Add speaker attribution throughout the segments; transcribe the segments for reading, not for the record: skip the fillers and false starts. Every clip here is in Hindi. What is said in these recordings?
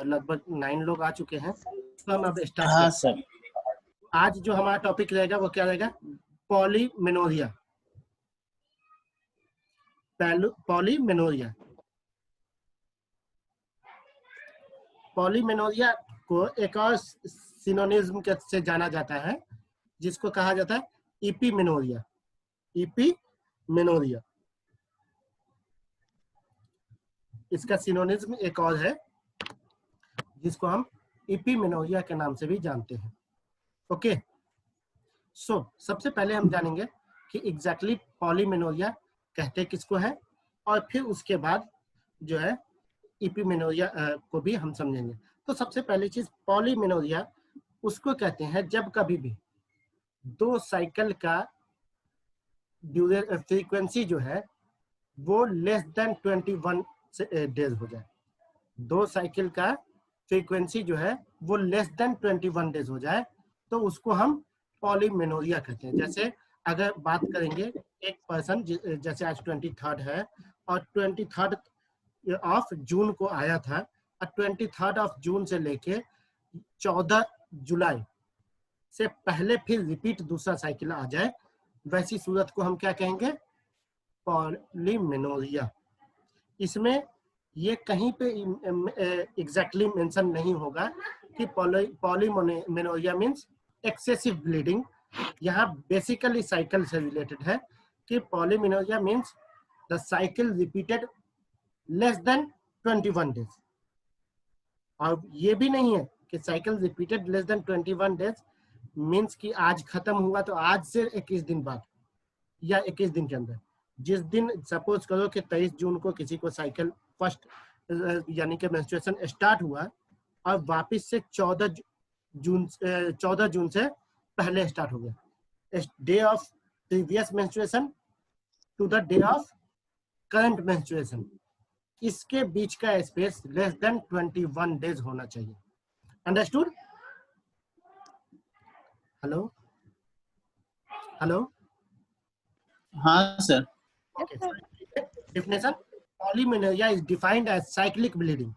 Speaker 1: लगभग 9 लोग आ चुके हैं, तो हम अब स्टार्ट
Speaker 2: हाँ
Speaker 1: करते
Speaker 2: सर।
Speaker 1: हैं। आज जो हमारा टॉपिक रहेगा वो क्या रहेगा? पॉलीमेनोरिया। पॉलीमेनोरिया पॉलीमेनोरिया को एक और सिनोनिज्म से जाना जाता है, जिसको कहा जाता है इपीमेनोरिया। इपीमेनोरिया इसका सिनोनिज्म एक और है, जिसको हम इपीमेनोरिया के नाम से भी जानते हैं। ओके, सो सबसे पहले हम जानेंगे कि एग्जैक्टली पॉलीमेनोरिया कहते किसको है, और फिर उसके बाद जो है इपीमेनोरिया को भी हम समझेंगे। तो सबसे पहली चीज, पॉलीमेनोरिया उसको कहते हैं जब कभी भी 2 साइकिल का फ्रीक्वेंसी जो है वो लेस देन 21 डेज हो जाए। 2 साइकिल का फ्रीक्वेंसी जो है वो लेस देन 21 डेज हो जाए, तो उसको हम पॉलीमेनोरिया कहते हैं। जैसे अगर बात करेंगे, एक पर्सन जैसे आज 23 है और 23 ऑफ जून को आया था, और 23 ऑफ जून से लेके 14 जुलाई से पहले फिर रिपीट दूसरा साइकिल आ जाए, वैसी सूरत को हम क्या कहेंगे? पॉलीमेनोरिया। इसमें ये कहीं पे एग्जैक्टली मेंशन नहीं होगा कि पॉलीमेनोरिया मींस एक्सेसिव ब्लीडिंग। यहाँ बेसिकली साइकिल से रिलेटेड है कि polymenorrhoea means the cycle repeated less than 21 days. और ये भी नहीं है कि cycle repeated less than 21 days means कि आज खत्म हुआ तो आज से 21 दिन बाद या 21 दिन के अंदर। जिस दिन सपोज करो कि 23 जून को किसी को साइकिल फर्स्ट यानी कि मेंस्ट्रुएशन स्टार्ट हुआ और वापस से 14 जून से पहले स्टार्ट हो गया, day of previous menstruation to the day of current menstruation, इसके बीच का स्पेस लेस देन 21 डेज होना चाहिए। अंडरस्टूड? हेलो हेलो,
Speaker 2: हाँ sir.
Speaker 1: okay. Definition: polymenorrhea is defined as cyclic bleeding.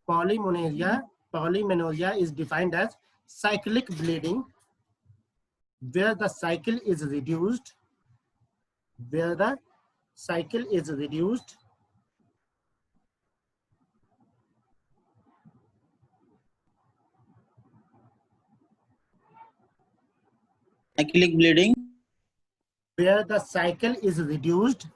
Speaker 1: Polymenorrhea is defined as cyclic bleeding where the cycle is reduced
Speaker 2: cyclic bleeding
Speaker 1: where the cycle is reduced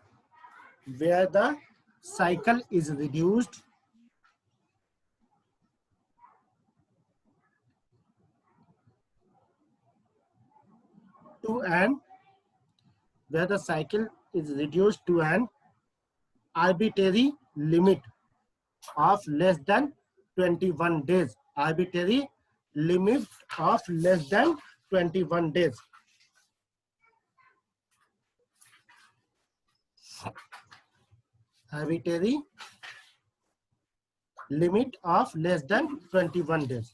Speaker 1: to an arbitrary limit of less than 21 days. Arbitrary limit of less than 21 days. Arbitrary limit of less than 21 days.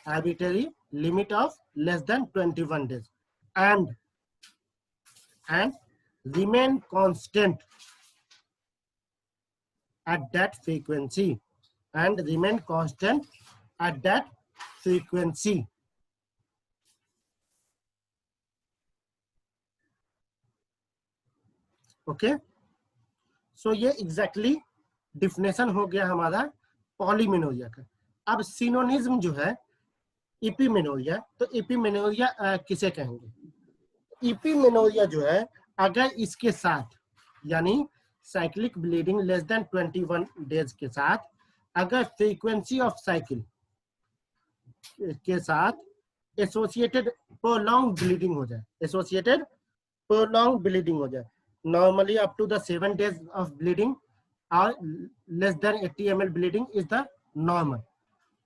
Speaker 1: Arbitrary limit of less than 21 days and remain constant at that frequency okay, so ये एग्जैक्टली डिफिनेशन हो गया हमारा पॉलीमेनोरिया का। अब सिनोनिज्म जो है इपीमेनोरिया, तो इपीमेनोरिया किसे कहेंगे? इपीमेनोरिया जो है, अगर इसके साथ यानी cyclic bleeding less than 21 days के साथ अगर फ्रीक्वेंसी ऑफ साइकिल के साथ एसोसिएटेड प्रोलॉन्ग ब्लीडिंग हो जाए, normally up to the 7 days of bleeding और less than 80 ml bleeding is the normal.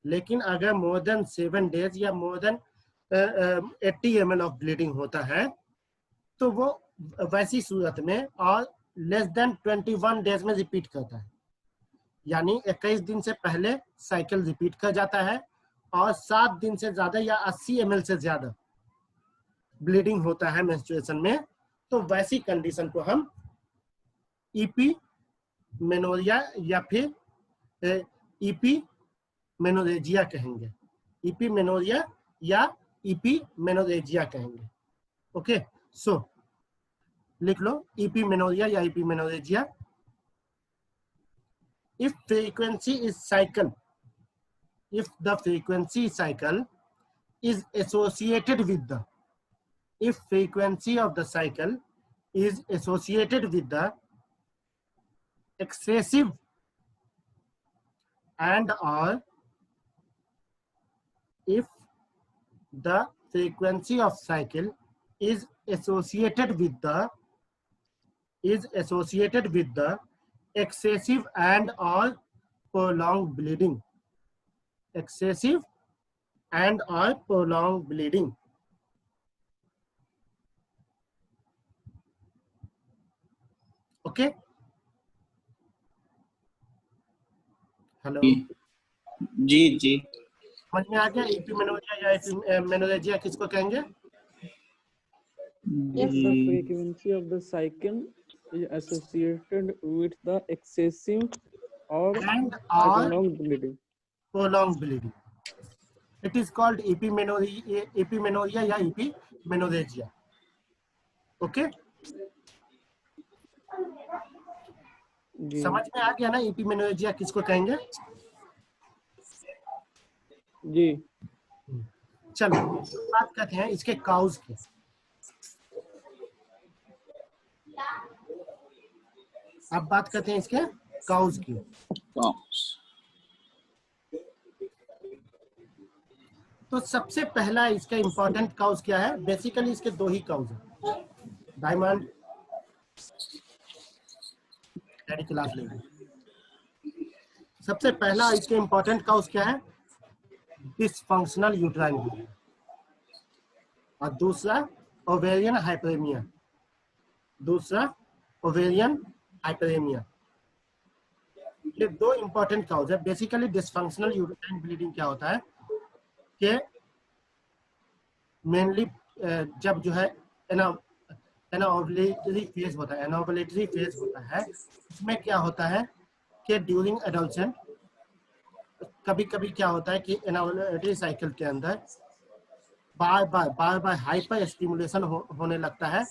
Speaker 1: लेकिन अगर मोर देन 7 days या more than 80 ml of bleeding होता है, तो वो वैसी सूरत में और लेस देन 21 डेज में रिपीट करता है, यानी 21 दिन से पहले साइकिल रिपीट कर जाता है और 7 दिन से ज्यादा या 80 ml से ज्यादा ब्लीडिंग होता है मेंस्ट्रुएशन में, तो वैसी कंडीशन को हम ईपी मेनोरिया या फिर ईपी मेनोरेजिया कहेंगे। ईपी मेनोरिया या ईपी मेनोरेजिया कहेंगे। ओके, सो लिख लो ईपी मेनोरिया या EP menorrhagia. If frequency is cycle, if the frequency cycle is associated with the, if frequency of the cycle is associated with the excessive and or, if the frequency of cycle is associated with the, is associated with the excessive and or prolonged bleeding, excessive and or prolonged bleeding, okay. Hello,
Speaker 2: जी जी
Speaker 1: समझ में आ गया? ईपी मेनोरिया या ईपी मेनोरेजिया किसको कहेंगे?
Speaker 3: If the frequency of the cycle is associated with the excessive or
Speaker 1: And or
Speaker 3: prolonged bleeding,
Speaker 1: prolonged bleeding, it is called epimenorrhea या epimenorrhagia। ओके,
Speaker 3: जी
Speaker 1: समझ में आ गया ना epimenorrhagia किसको कहेंगे?
Speaker 3: जी
Speaker 1: चलो बात करते हैं इसके काउज की। अब बात करते हैं इसके काउज की। तो सबसे पहला इसका इंपॉर्टेंट काउज क्या है? बेसिकली इसके दो ही काउज है। डायमंड क्लास लेंगे। सबसे पहला इसके इंपॉर्टेंट काउज क्या है? डिसफंक्शनल यूट्राइन ब्लीडिंग, और दूसरा ओवेरियन हाइपरेमिया। दूसरा ओवेरियन हाइपरेमिया। ये दो इंपॉर्टेंट काउज है। बेसिकली डिसफंक्शनल यूट्राइन ब्लीडिंग क्या होता है कि मेनली जब जो है एनोवुलेटरी फेज होता है, एनोवुलेटरी फेज होता है, इसमें क्या होता है कि ड्यूरिंग एडोलसेंट कभी कभी क्या होता है कि एनोवुलेटरी साइकिल के अंदर बार बार हाइपर स्टिमुलेशन होने लगता है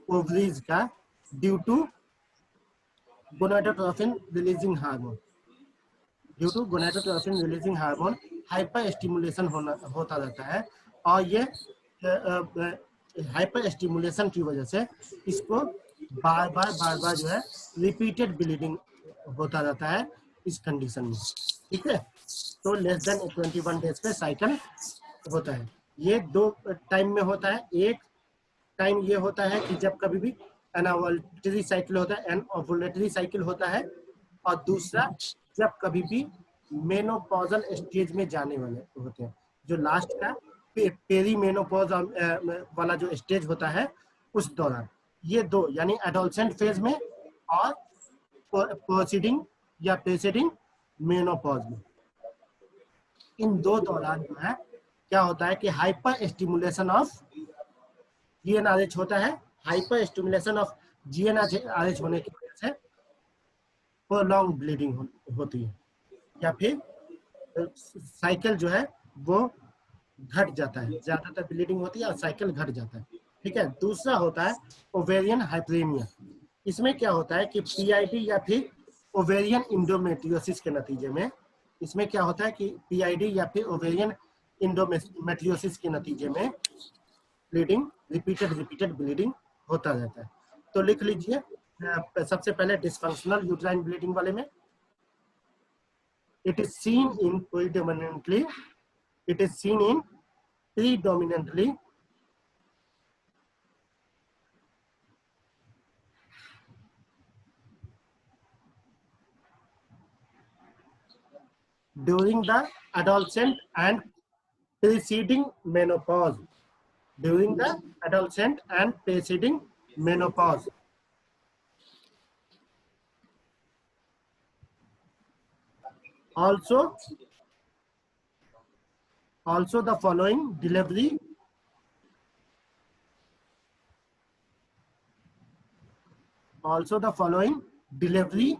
Speaker 1: ओवरीज का, due to gonadotropin releasing hormone. Due to gonadotropin releasing hormone hyper stimulation होता रहता है, और ये हाइपर स्टिमुलेशन की वजह से इसको बार बार जो है रिपीटेड ब्लीडिंग होता रहता है इस कंडीशन में। ठीक है, तो लेस देन 21 डेज पे साइकिल होता है। ये दो टाइम में होता है। एक टाइम ये होता है कि जब कभी भी एनोवुलेटरी साइकिल होता है, एनोवुलेटरी साइकिल होता है, और दूसरा जब कभी भी मेनोपॉजल स्टेज में जाने वाले होते हैं, जो लास्ट का पेरी मेनोपॉज वाला जो स्टेज होता है उस दौरान। ये दो यानी एडोलसेंट फेज में और प्रोसीडिंग या प्रेसीडिंग मेनोपॉज में, इन दो दौरान जो है क्या होता है कि हाइपर स्टिमुलेशन ऑफ जीएनआरएच होता है। हाइपर स्टिमुलेशन ऑफ जीएनआरएच होने की वजह से प्रोलॉन्ग ब्लीडिंग होती है, या फिर साइकिल जो है वो घट जाता है। ज्यादातर ब्लीडिंग होती है और साइकिल घट जाता है। ठीक है, दूसरा होता है ओवेरियन हाइपरेमिया। इसमें क्या होता है कि पीआईडी या फिर ओवेरियन इंडोमेट्रियोसिस के नतीजे में, इसमें क्या होता है कि पीआईडी या फिर ओवेरियन इंडोमेट्रियोसिस के नतीजे में ब्लीडिंग रिपीटेड ब्लीडिंग होता रहता है। तो लिख लीजिए सबसे पहले डिसफंक्शनल यूट्राइन ब्लीडिंग वाले में, it is seen in predominantly during the adolescent and preceding menopause, during the adolescent and preceding menopause. Also the following delivery, also the following delivery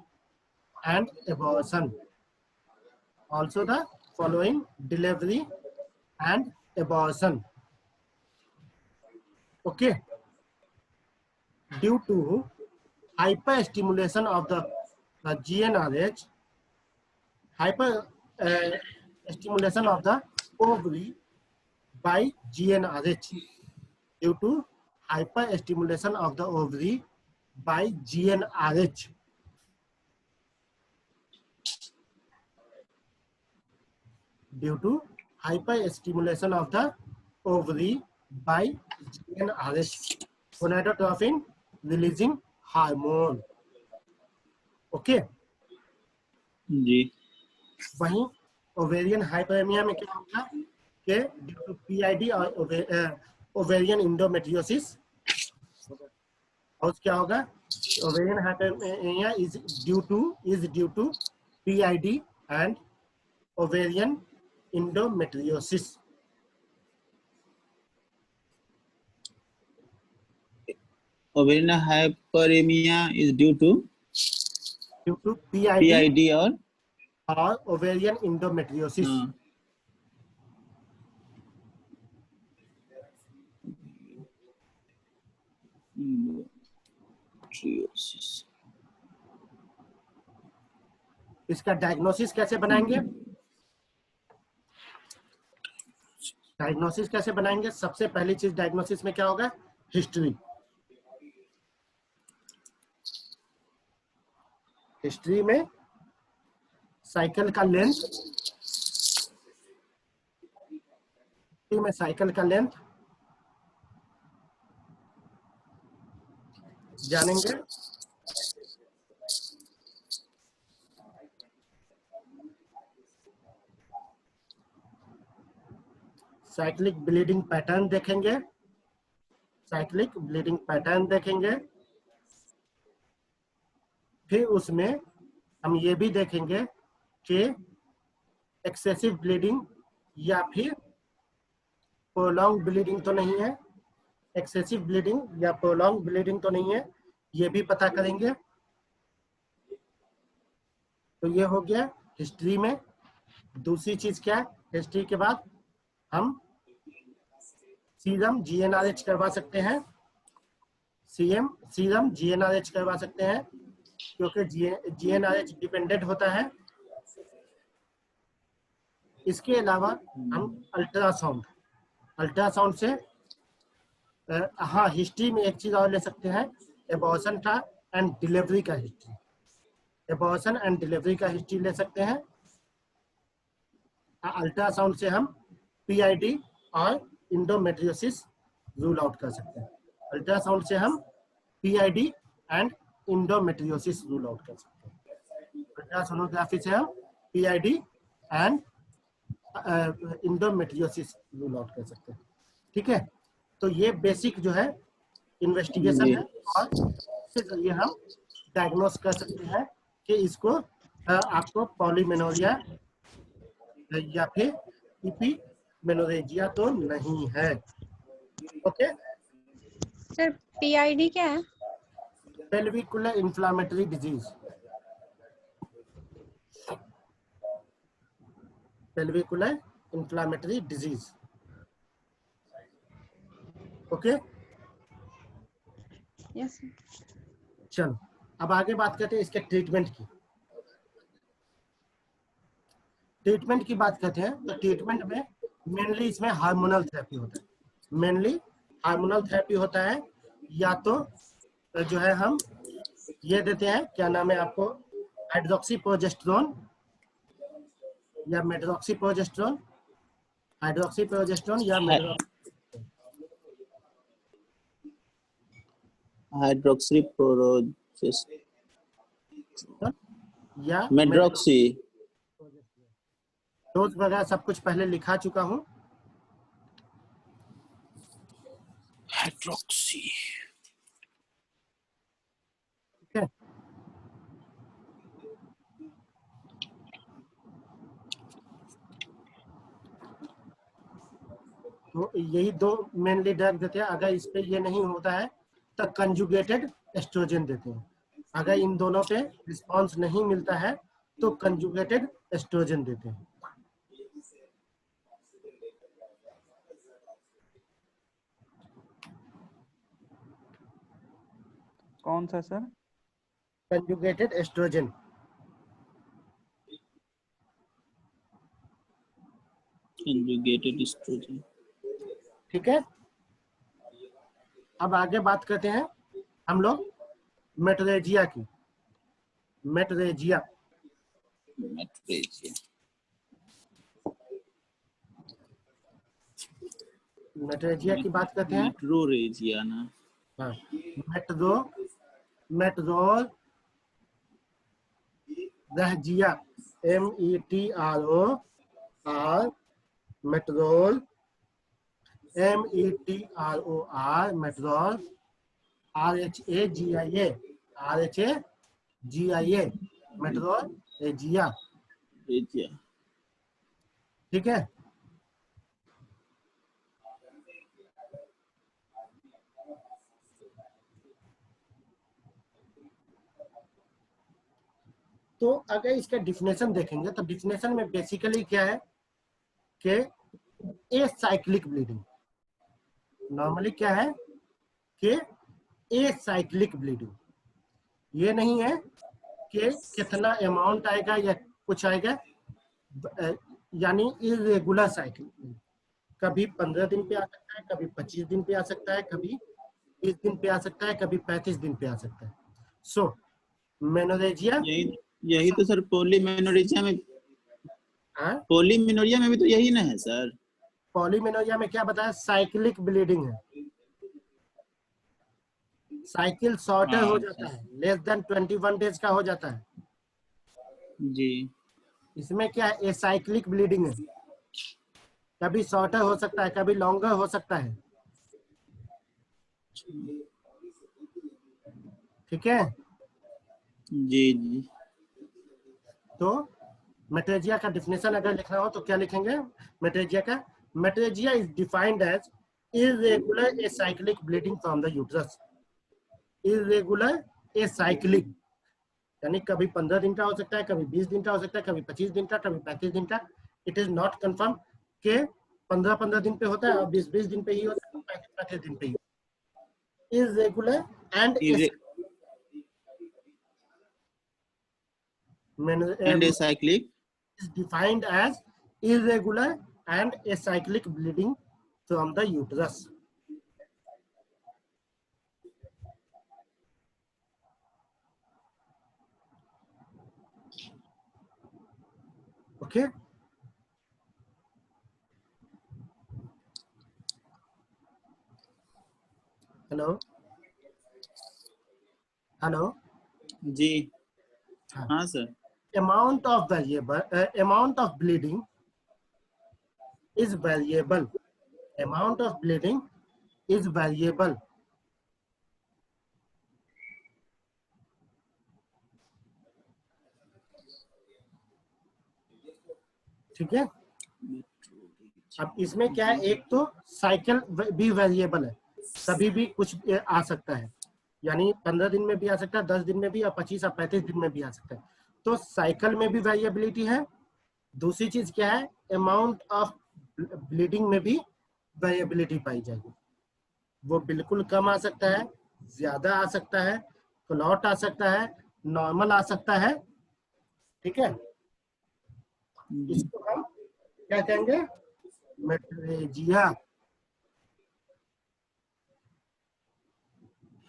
Speaker 1: and abortion. Also the following delivery and abortion. Okay. Due to hyperstimulation of the GnRH, stimulation of the ovary by GnRH. Due to hyperstimulation of the ovary by GnRH. Due to hyperstimulation of the ovary by GnRH, gonadotropin releasing hormone. Okay
Speaker 2: जी
Speaker 1: वहीं ओवेरियन हाइपरमिया में क्या होगा कि ड्यू टू पीआईडी और ओवेरियन इंडोमेट्रियोसिस, और क्या होगा ovarian hyperemia is due to PID and ovarian endometriosis.
Speaker 2: ovarian hyperemia is due to
Speaker 1: PID
Speaker 2: PID
Speaker 1: और ओवेरियन इंडोमेट्रियोसिस. इसका डायग्नोसिस कैसे बनाएंगे? डायग्नोसिस कैसे बनाएंगे? सबसे पहली चीज डायग्नोसिस में क्या होगा? हिस्ट्री. हिस्ट्री में साइकिल का लेंथ, जानेंगे. साइक्लिक ब्लीडिंग पैटर्न देखेंगे. फिर उसमें हम ये भी देखेंगे कि एक्सेसिव ब्लीडिंग या फिर प्रोलॉन्ग ब्लीडिंग तो नहीं है. एक्सेसिव ब्लीडिंग या प्रोलॉन्ग ब्लीडिंग तो नहीं है, ये भी पता करेंगे. तो ये हो गया हिस्ट्री में. दूसरी चीज क्या है? हिस्ट्री के बाद हम सीरम जीएनआरएच करवा सकते हैं. सीरम जीएनआरएच करवा सकते हैं क्योंकि जीएनआरएच डिपेंडेंट होता है. इसके अलावा हम अल्ट्रासाउंड से हाँ हिस्ट्री में एक चीज और ले सकते हैं, एबॉर्शन का एंड डिलीवरी का हिस्ट्री. एबॉर्शन एंड डिलीवरी का हिस्ट्री ले सकते हैं. अल्ट्रासाउंड से हम पीआईडी और इंडोमेट्रियोसिस रूल आउट कर सकते हैं. अल्ट्रासाउंड से हम पीआईडी एंड इंडोमेट्रियोसिस रूल आउट कर सकते हैं. अल्ट्रासोनोग्राफी से हम पीआईडी एंड इंडोमेट्रियोसिस रूल आउट कर सकते हैं. ठीक है, तो ये बेसिक जो है इन्वेस्टिगेशन है और इसके जरिए हम डायग्नोस कर सकते हैं कि इसको आपको पॉलीमेनोरिया या फिर इपीमेनोरेजिया तो नहीं है. ओके
Speaker 4: सर पीआईडी क्या है?
Speaker 1: Pelvic inflammatory disease. Pelvic inflammatory disease. Okay
Speaker 4: yes.
Speaker 1: चलो अब आगे बात करते हैं इसके ट्रीटमेंट की. बात करते हैं तो ट्रीटमेंट में मेनली इसमें हार्मोनल थेरेपी होता है. या तो जो है हम ये देते हैं, क्या नाम है आपको, हाइड्रोक्सीप्रोजेस्टेरोन या मेड्रोक्सीप्रोजेस्टेरोन. या
Speaker 2: मेड्रोक्सी
Speaker 1: डोज वगैरह सब कुछ पहले लिखा चुका हूँ.
Speaker 2: हाइड्रोक्सी.
Speaker 1: ठीक है, तो यही दो मेनली ड्रग देते हैं. अगर इस पे ये नहीं होता है तो कंजुगेटेड एस्ट्रोजन देते हैं. अगर इन दोनों पे रिस्पॉन्स नहीं मिलता है तो कंजुगेटेड एस्ट्रोजन देते हैं।
Speaker 3: कौन सा sir?
Speaker 1: Conjugated estrogen.
Speaker 2: conjugated estrogen।
Speaker 1: ठीक है, अब आगे बात करते हैं हम लोग मेटरेजिया की। मेटरेजिया
Speaker 2: मेट्रेजिया।
Speaker 1: मेटरेजिया की बात करते हैं।
Speaker 2: मेट्रोरेजिया ना।
Speaker 1: हाँ, मेट्रो मेट्रोल रहजिया, METROR, मेट्रोल, METROR, मेट्रोल, RHAGIA, मेट्रोल एजिया।
Speaker 2: रेजिया।
Speaker 1: ठीक है, तो अगर इसका डिफिनेशन देखेंगे तो डिफिनेशन में बेसिकली क्या है कि ए साइक्लिक ब्लीडिंग। नॉर्मली क्या है कि ए साइक्लिक ब्लीडिंग, ये नहीं है कि कितना अमाउंट आएगा या कुछ आएगा, यानी इरेगुलर साइकिल। कभी 15 दिन पे आ सकता है, कभी 25 दिन पे आ सकता है, कभी 20 दिन पे आ सकता है, कभी 35 दिन पे आ सकता है। सो मेनोरेजिया,
Speaker 2: यही यही तो सर पॉलीमेनोरिजिया में,
Speaker 1: हाँ,
Speaker 2: पॉलीमेनोरिया में भी तो यही ना है सर।
Speaker 1: पॉलीमेनोरिया में क्या बताया, साइक्लिक ब्लीडिंग है। साइकिल शॉर्टर
Speaker 2: हाँ
Speaker 1: हो
Speaker 2: अच्छा
Speaker 1: जाता है, लेस देन 21 डेज का हो जाता है।
Speaker 2: जी।
Speaker 1: इसमें क्या है, साइक्लिक ब्लीडिंग है, कभी शॉर्टर हो सकता है, कभी लॉन्गर हो सकता है। ठीक है,
Speaker 2: जी जी।
Speaker 1: तो मेट्रेजिया का डिफिनेशन अगर लिखना हो तो क्या लिखेंगे मेट्रेजिया का? Metrorrhagia is defined as irregular acyclic bleeding from the uterus. Irregular acyclic यानी कभी 15 दिन का हो सकता है, कभी 20 दिन का हो सकता है, कभी 25 दिन का, कभी 35 दिन का। इट इज नॉट कंफर्म के 15-15 दिन पे होता है और 20-20 दिन पे ही होता है, 35-35 दिन पे ही। Irregular and
Speaker 2: and acyclic
Speaker 1: is defined as irregular and acyclic bleeding from the uterus. Okay. Hello. Hello.
Speaker 2: जी।
Speaker 1: हाँ.
Speaker 2: हाँ sir.
Speaker 1: Amount of bleeding is variable. Amount of bleeding is variable. ठीक है, अब इसमें क्या है, एक तो साइकिल भी वेरिएबल है, कभी भी कुछ आ सकता है, यानी 15 दिन में भी आ सकता है, 10 दिन में भी, और 25 या 35 दिन में भी आ सकता है। तो साइकिल में भी वेरिएबिलिटी है। दूसरी चीज क्या है, अमाउंट ऑफ ब्लीडिंग में भी वेरिएबिलिटी पाई जाएगी। वो बिल्कुल कम आ सकता है, ज्यादा आ सकता है, क्लॉट आ सकता है, नॉर्मल आ सकता है। ठीक है, इसको हम क्या कहेंगे, मेट्रेजिया।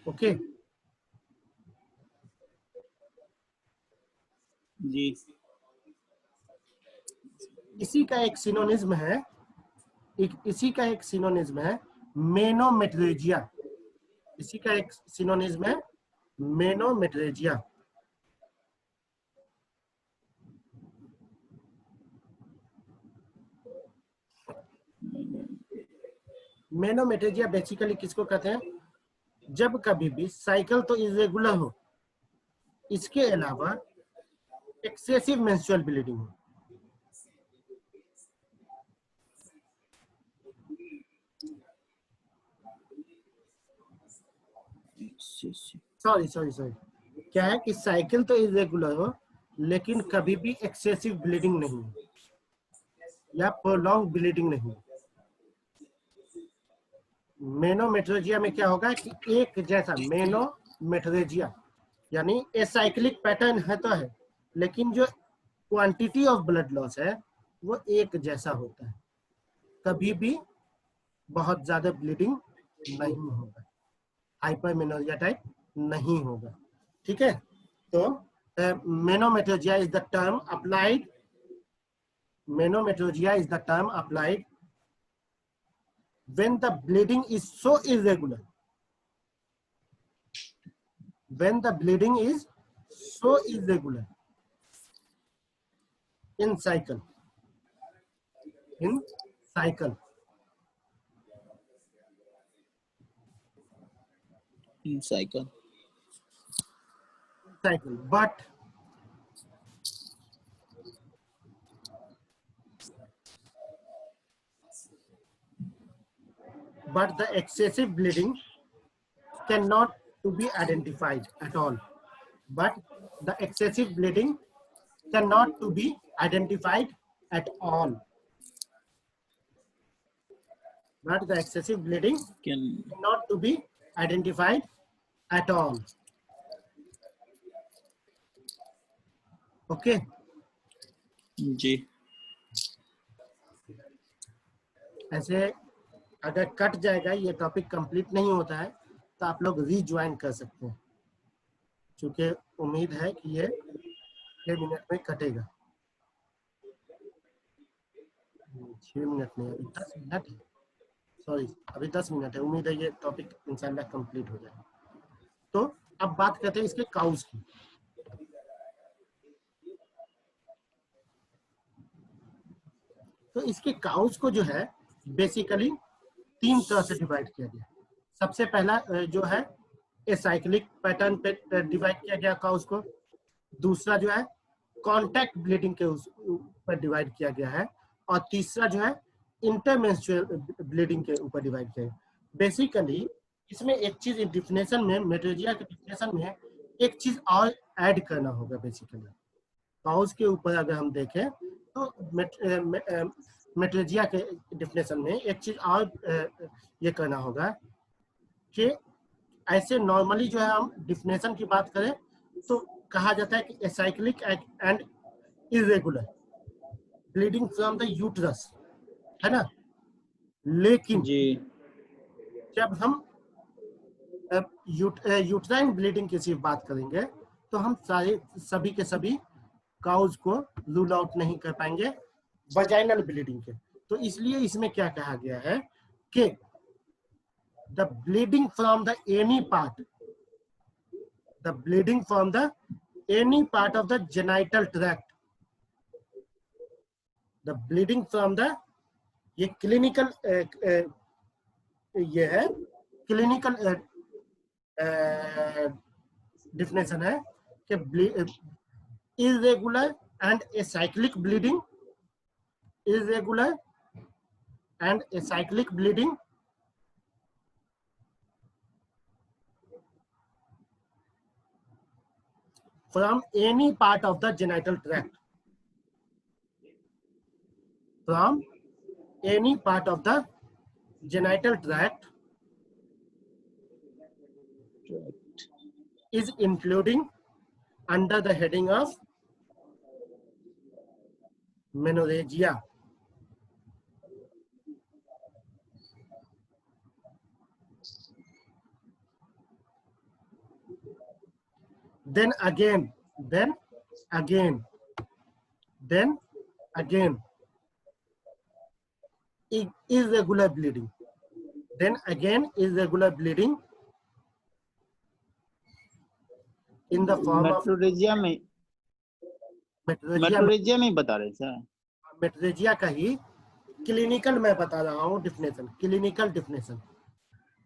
Speaker 1: ओके,
Speaker 2: जी।
Speaker 1: इसी का एक सिनोनिज्म है, इसी का एक सिनोनिज्म है मेनोमेट्रेजिया। इसी का एक सिनोनिज्म है मेनोमेट्रेजिया। मेनोमेट्रेजिया बेसिकली किसको कहते हैं, जब कभी भी साइकिल तो इरेगुलर हो, इसके अलावा एक्सेसिव मेंस्ट्रुअल ब्लीडिंग हो। सॉरी, क्या है कि साइकिल तो इरेगुलर हो लेकिन कभी भी एक्सेसिव ब्लीडिंग नहीं या प्रोलॉन्ग ब्लीडिंग नहीं। मेनोमेट्रोजिया में क्या होगा कि एक जैसा, मेनोमेट्रोजिया यानी एसाइक्लिक पैटर्न है तो है, लेकिन जो क्वांटिटी ऑफ ब्लड लॉस है वो एक जैसा होता है, कभी भी बहुत ज्यादा ब्लीडिंग नहीं होगा, हाइपरमेनोरिया टाइप नहीं होगा। ठीक है, तो menometrorrhagia is the term applied, menometrorrhagia is the term applied when the bleeding is so irregular, when the bleeding is so irregular in cycle, in cycle,
Speaker 2: In cycle.
Speaker 1: cycle, but the excessive bleeding cannot to be identified at all, but the excessive bleeding cannot to be identified at all, but the excessive bleeding
Speaker 2: Can
Speaker 1: cannot to be identified at all. Okay,
Speaker 2: जी
Speaker 1: ऐसे अगर कट जाएगा, ये टॉपिक कंप्लीट नहीं होता है तो आप लोग रीज्वाइन कर सकते हैं, क्योंकि उम्मीद है कि ये 6 मिनट में कटेगा। 6 मिनट नहीं, अभी 10 मिनट है, सॉरी अभी 10 मिनट है। उम्मीद है ये टॉपिक इंशाल्लाह कंप्लीट हो जाएगा। तो अब बात करते हैं इसके काउज की। तो इसके काउज को जो है बेसिकली 3 तरह से डिवाइड किया गया। सबसे पहला जो है एसाइक्लिक पैटर्न पे डिवाइड किया गया काउज को। दूसरा जो है कॉन्टैक्ट ब्लीडिंग के ऊपर डिवाइड किया गया है, और तीसरा जो है इंटरमेंस्ट्रुअल ब्लीडिंग के ऊपर डिवाइड किया है। बेसिकली इसमें एक चीज डिफिनेशन में, मेट्रोजिया के डिफिनेशन में एक चीज और ऐड करना होगा। बेसिकली काउज के ऊपर अगर हम देखें तो मेट्रोजिया के डिफिनेशन में एक चीज और ये करना होगा कि ऐसे नॉर्मली जो है हम डिफिनेशन की बात करें तो कहा जाता है कि acyclic and irregular bleeding from the uterus, है ना। लेकिन
Speaker 2: जी
Speaker 1: जब हम यूट्राइन ब्लीडिंग की सिर्फ बात करेंगे तो हम सभी के सभी काउज को रूल आउट नहीं कर पाएंगे वजाइनल ब्लीडिंग के। तो इसलिए इसमें क्या कहा गया है कि the bleeding from the any part, the bleeding from the any part of the genital tract, the bleeding from the, ये क्लिनिकल ये है क्लिनिकल डिफिनेशन है कि irregular and acyclic bleeding, irregular and acyclic bleeding from any part of the genital tract, from any part of the genital tract is including under the heading of menorrhagia. Then again, irregular bleeding. Then again, irregular bleeding in the form of
Speaker 2: metrorrhagia में, मेट्रोरेजिया में ही बता रहे सर।
Speaker 1: मेट्रोरेजिया का ही क्लिनिकल मैं बता रहा हूँ डिफिनेशन, क्लिनिकल डिफिनेशन।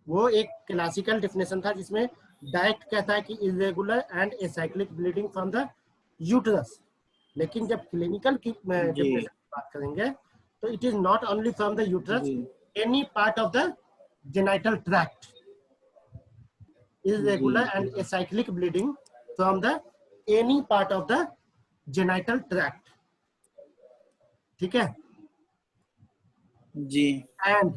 Speaker 1: वो एक क्लासिकल डिफिनेशन था जिसमें डायरेक्ट कहता है कि irregular and acyclic bleeding from the uterus, लेकिन जब क्लिनिकल की डिफिनेशन की बात करेंगे तो it is not only from the uterus, any part of the genital tract, irregular and acyclic bleeding from the any part of the genital tract. ठीक है?
Speaker 2: जी
Speaker 1: And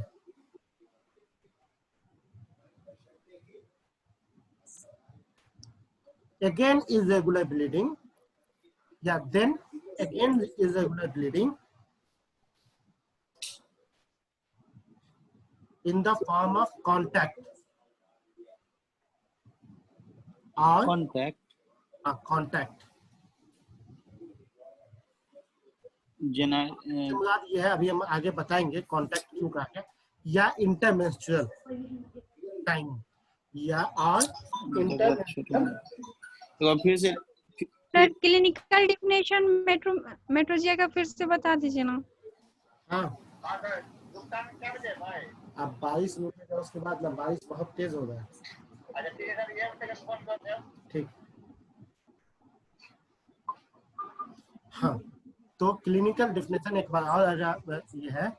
Speaker 1: again irregular bleeding. Yeah, then again irregular bleeding in the form of contact or
Speaker 2: contact
Speaker 1: contact.
Speaker 2: जना
Speaker 1: मुराद ये है, अभी हम आगे बताएंगे कॉन्टैक्ट क्यों कहा है, या इंटरमेंस्ट्रुअल टाइम या और इंटरमेंस्ट्रुअल।
Speaker 2: तो फिर से
Speaker 4: सर क्लिनिकल डेफिनेशन मेट्रोजिया का फिर से बता दीजिए ना।
Speaker 1: हाँ, अब बारिश रुकेगा उसके बाद ना, बारिश बहुत तेज हो रहा है। ठीक, हाँ, तो क्लिनिकल डेफिनेशन एक बार और अगर ये है,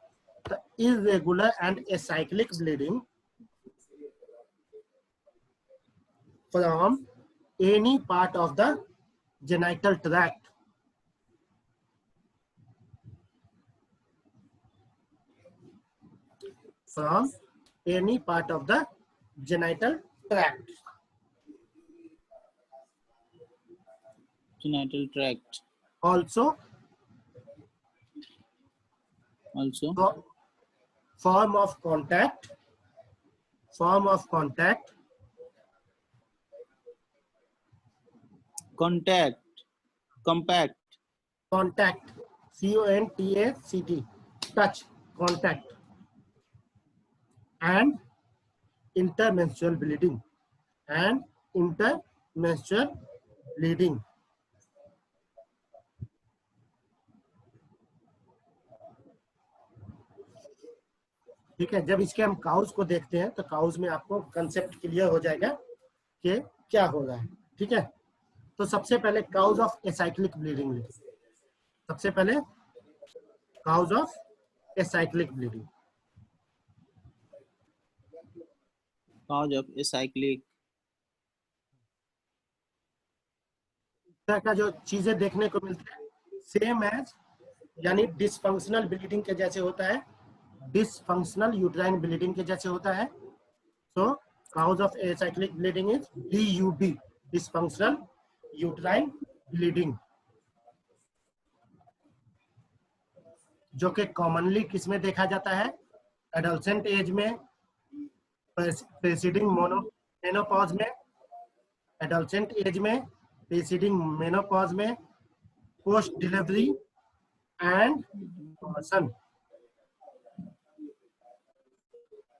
Speaker 1: तो irregular and acyclic bleeding from any part of the genital tract from any part of the genital tract.
Speaker 2: genital tract
Speaker 1: Also form of contact
Speaker 2: contact compact
Speaker 1: contact CONTACT touch contact and intermenstrual bleeding ठीक है। जब इसके हम काउज को देखते हैं तो काउज में आपको कंसेप्ट क्लियर हो जाएगा कि क्या हो रहा है। ठीक है, तो सबसे पहले काउज ऑफ एसाइक्लिक ब्लीडिंग लिखिए। सबसे पहले cause of acyclic bleeding,
Speaker 2: cause of acyclic
Speaker 1: तरह का जो चीजें देखने को मिलती है सेम एज, यानी डिसफंक्शनल ब्लीडिंग के जैसे होता है, डिसफंक्शनल यूट्राइन ब्लीडिंग के जैसे होता है। So cause of acyclic bleeding is DUB, dysfunctional uterine bleeding, जो कि कॉमनली किसमें देखा जाता है, एडोलसेंट एज में, प्रेसिडिंग मेनोपॉज में, एडोलसेंट एज में, प्रेसिडिंग मेनोपॉज में, post delivery and abortion,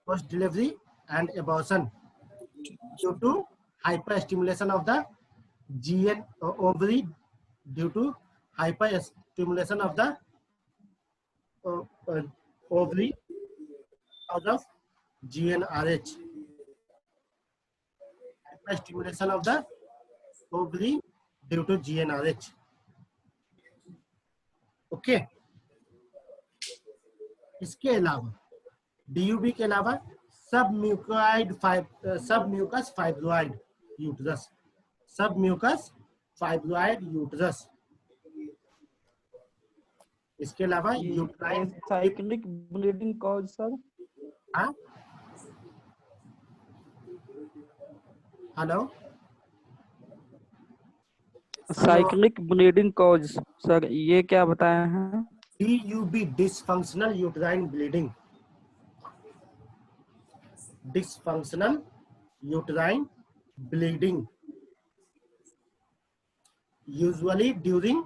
Speaker 1: post delivery and abortion due to hyperstimulation of the GN ovary, due to hyperstimulation of the ovary because of GnRH, hyperstimulation of the ovary due to GnRH. Okay, इसके अलावा DUB के अलावा submucous fibroid uterus, submucous fibroid uterus, इसके अलावा uterine
Speaker 3: cyclic bleeding cause sir.
Speaker 1: हाँ, hello,
Speaker 3: cyclic bleeding cause sir ये क्या बताए हैं?
Speaker 1: DUB dysfunctional uterine bleeding, dysfunctional uterine bleeding usually during,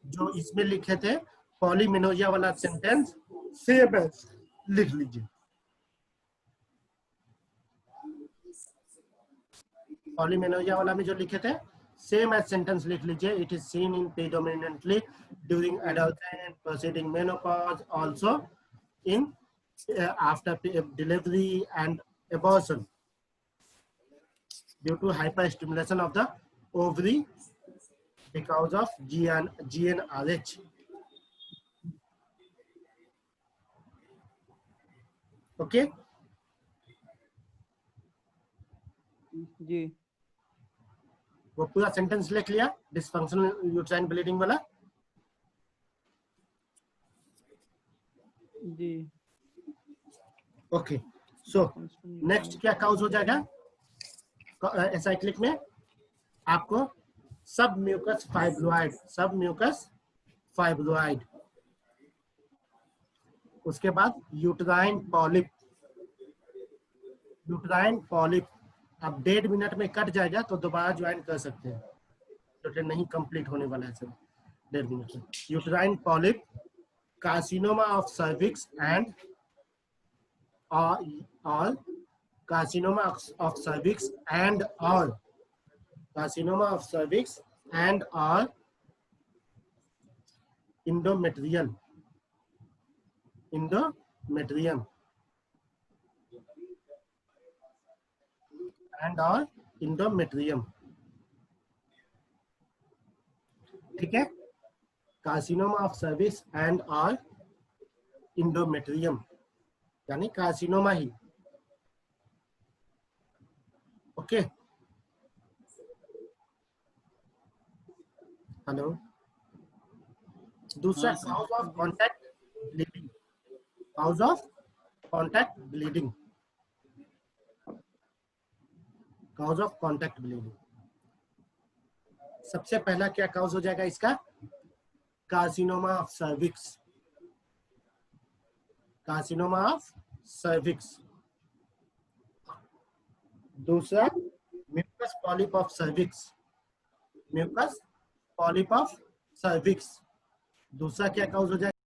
Speaker 1: जो इसमें लिखे थे पॉलीमेनोरिया वाला सेंटेंस सेम एज लिख लीजिए, पॉलीमेनोरिया वाला में जो लिखे थे सेम एज सेंटेंस लिख लीजिए। It is seen in predominantly during adulterate proceeding menopause, also in after delivery and abortion due to hyperstimulation of the ovary because of GnRH. Okay,
Speaker 3: जी
Speaker 1: वो पूरा सेंटेंस लिख लिया डिसफंक्शनल यूट्राइन ब्लीडिंग वाला?
Speaker 3: जी।
Speaker 1: ओके, सो नेक्स्ट क्या काउज हो जाएगा एसाइक्लिक में? आपको सब म्यूकस फाइब्रोइड, उसके बाद यूट्राइन पॉलिप। अब 1.5 मिनट में कट जाएगा तो दोबारा ज्वाइन कर सकते हैं, तो नहीं कंप्लीट होने वाला है सर 1.5 मिनट में। Uterine polyp, carcinoma of cervix and all carcinoma of cervix and all carcinoma of cervix and all endometrium and all endometrium, ठीक है? Carcinoma of cervix and all endometrium यानी कार्सिनोमा ही। Okay, hello. दूसरा काउज ऑफ कॉन्टैक्ट ब्लीडिंग, सबसे पहला क्या काउज हो जाएगा इसका? Carcinoma of cervix. दूसरा म्यूकस पॉलिप ऑफ सर्विक्स, दूसरा क्या काउज हो जाएगा?